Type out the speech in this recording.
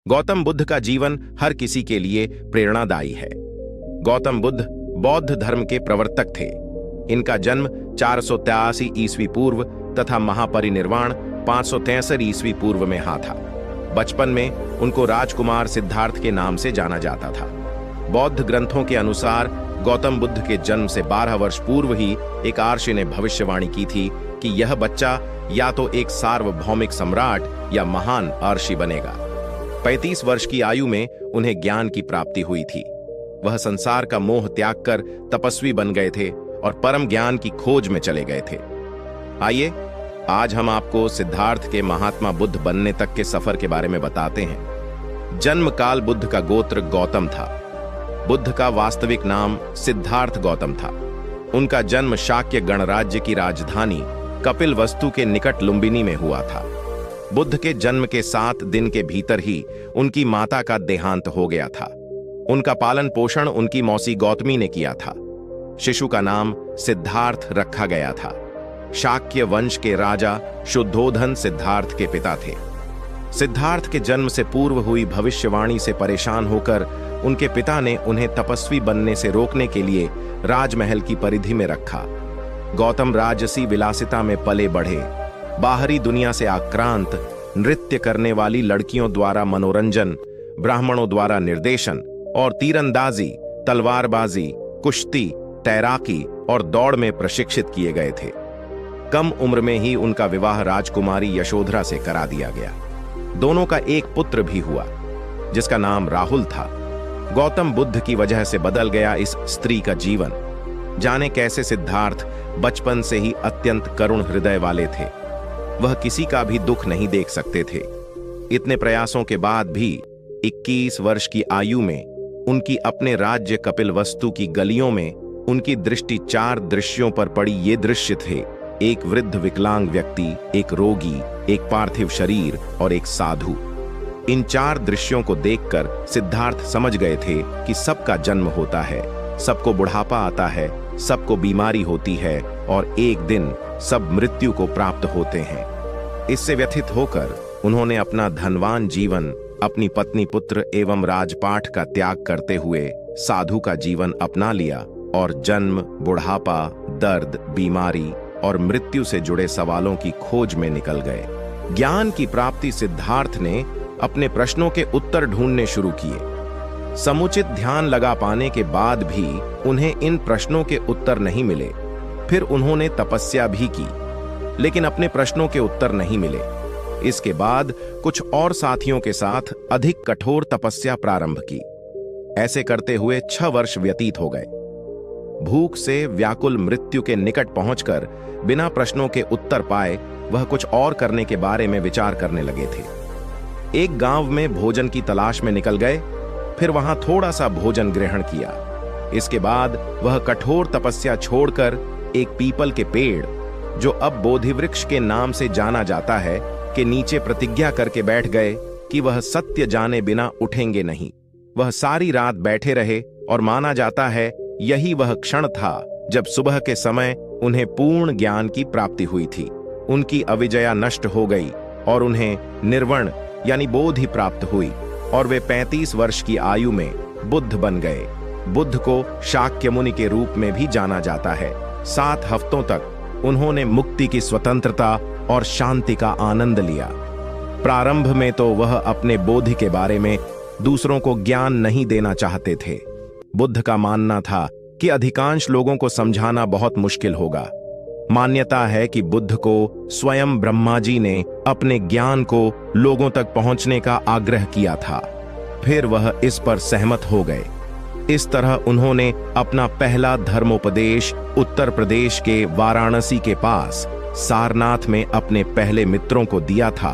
गौतम बुद्ध का जीवन हर किसी के लिए प्रेरणादायी है। गौतम बुद्ध बौद्ध धर्म के प्रवर्तक थे। इनका जन्म 483 ईस्वी पूर्व तथा महापरिनिर्वाण 563 ईस्वी पूर्व में था। बचपन में उनको राजकुमार सिद्धार्थ के नाम से जाना जाता था। बौद्ध ग्रंथों के अनुसार गौतम बुद्ध के जन्म से 12 वर्ष पूर्व ही एक आर्षि ने भविष्यवाणी की थी कि यह बच्चा या तो एक सार्वभौमिक सम्राट या महान आर्षि बनेगा। 35 वर्ष की आयु में उन्हें ज्ञान की प्राप्ति हुई थी। वह संसार का मोह त्याग कर तपस्वी बन गए थे और परम ज्ञान की खोज में चले गए थे। आइए आज हम आपको सिद्धार्थ के महात्मा बुद्ध बनने तक के सफर के बारे में बताते हैं। जन्म काल बुद्ध का गोत्र गौतम था। बुद्ध का वास्तविक नाम सिद्धार्थ गौतम था। उनका जन्म शाक्य गणराज्य की राजधानी कपिलवस्तु के निकट लुम्बिनी में हुआ था। बुद्ध के जन्म के 7 दिन के भीतर ही उनकी माता का देहांत हो गया था। उनका पालन पोषण उनकी मौसी गौतमी ने किया था। शिशु का नाम सिद्धार्थ रखा गया था। शाक्य वंश के राजा शुद्धोधन सिद्धार्थ के पिता थे। सिद्धार्थ के जन्म से पूर्व हुई भविष्यवाणी से परेशान होकर उनके पिता ने उन्हें तपस्वी बनने से रोकने के लिए राजमहल की परिधि में रखा। गौतम राजसी विलासिता में पले बढ़े। बाहरी दुनिया से आक्रांत, नृत्य करने वाली लड़कियों द्वारा मनोरंजन, ब्राह्मणों द्वारा निर्देशन और तीरंदाजी, तलवारबाजी, कुश्ती, तैराकी और दौड़ में प्रशिक्षित किए गए थे। कम उम्र में ही उनका विवाह राजकुमारी यशोधरा से करा दिया गया। दोनों का एक पुत्र भी हुआ जिसका नाम राहुल था। गौतम बुद्ध की वजह से बदल गया इस स्त्री का जीवन। जाने कैसे सिद्धार्थ बचपन से ही अत्यंत करुण हृदय वाले थे। वह किसी का भी दुख नहीं देख सकते थे। इतने प्रयासों के बाद भी 21 वर्ष की आयु में उनकी अपने राज्य कपिलवस्तु की गलियों में उनकी दृष्टि 4 दृश्यों पर पड़ी। ये दृश्य थे: एक वृद्ध विकलांग व्यक्ति, एक रोगी, एक पार्थिव शरीर और एक साधु। इन 4 दृश्यों को देखकर सिद्धार्थ समझ गए थे कि सबका जन्म होता है, सबको बुढ़ापा आता है, सबको बीमारी होती है और एक दिन सब मृत्यु को प्राप्त होते हैं। इससे व्यथित होकर उन्होंने अपना धनवान जीवन, अपनी पत्नी, पुत्र एवं राजपाट का त्याग करते हुए साधु का जीवन अपना लिया और जन्म, बुढ़ापा, दर्द, बीमारी और मृत्यु से जुड़े सवालों की खोज में निकल गए। ज्ञान की प्राप्ति सिद्धार्थ ने अपने प्रश्नों के उत्तर ढूंढने शुरू किए। समुचित ध्यान लगा पाने के बाद भी उन्हें इन प्रश्नों के उत्तर नहीं मिले। फिर उन्होंने तपस्या भी की, लेकिन अपने प्रश्नों के उत्तर नहीं मिले। इसके बाद कुछ और साथियों के साथ अधिक कठोर तपस्या प्रारंभ की। ऐसे करते हुए 6 वर्ष व्यतीत हो गए। भूख से व्याकुल मृत्यु के निकट पहुंचकर बिना प्रश्नों के उत्तर पाए वह कुछ और करने के बारे में विचार करने लगे थे। एक गांव में भोजन की तलाश में निकल गए, फिर वहां थोड़ा सा भोजन ग्रहण किया। इसके बाद वह कठोर तपस्या छोड़कर एक पीपल के पेड़, जो अब बोधि वृक्ष के नाम से जाना जाता है, के नीचे प्रतिज्ञा करके बैठ गए कि वह सत्य जाने बिना उठेंगे नहीं। वह सारी रात बैठे रहे और माना जाता है यही वह क्षण था जब सुबह के समय उन्हें पूर्ण ज्ञान की प्राप्ति हुई थी। उनकी अविजया नष्ट हो गई और उन्हें निर्वण यानी बोधि प्राप्त हुई और वे 35 वर्ष की आयु में बुद्ध बन गए। बुद्ध को शाक्य मुनि के रूप में भी जाना जाता है। 7 हफ्तों तक उन्होंने मुक्ति की स्वतंत्रता और शांति का आनंद लिया। प्रारंभ में तो वह अपने बोधि के बारे में दूसरों को ज्ञान नहीं देना चाहते थे। बुद्ध का मानना था कि अधिकांश लोगों को समझाना बहुत मुश्किल होगा। मान्यता है कि बुद्ध को स्वयं ब्रह्मा जी ने अपने ज्ञान को लोगों तक पहुंचने का आग्रह किया था। फिर वह इस पर सहमत हो गए। इस तरह उन्होंने अपना पहला धर्मोपदेश उत्तर प्रदेश के वाराणसी के पास सारनाथ में अपने पहले मित्रों को दिया था।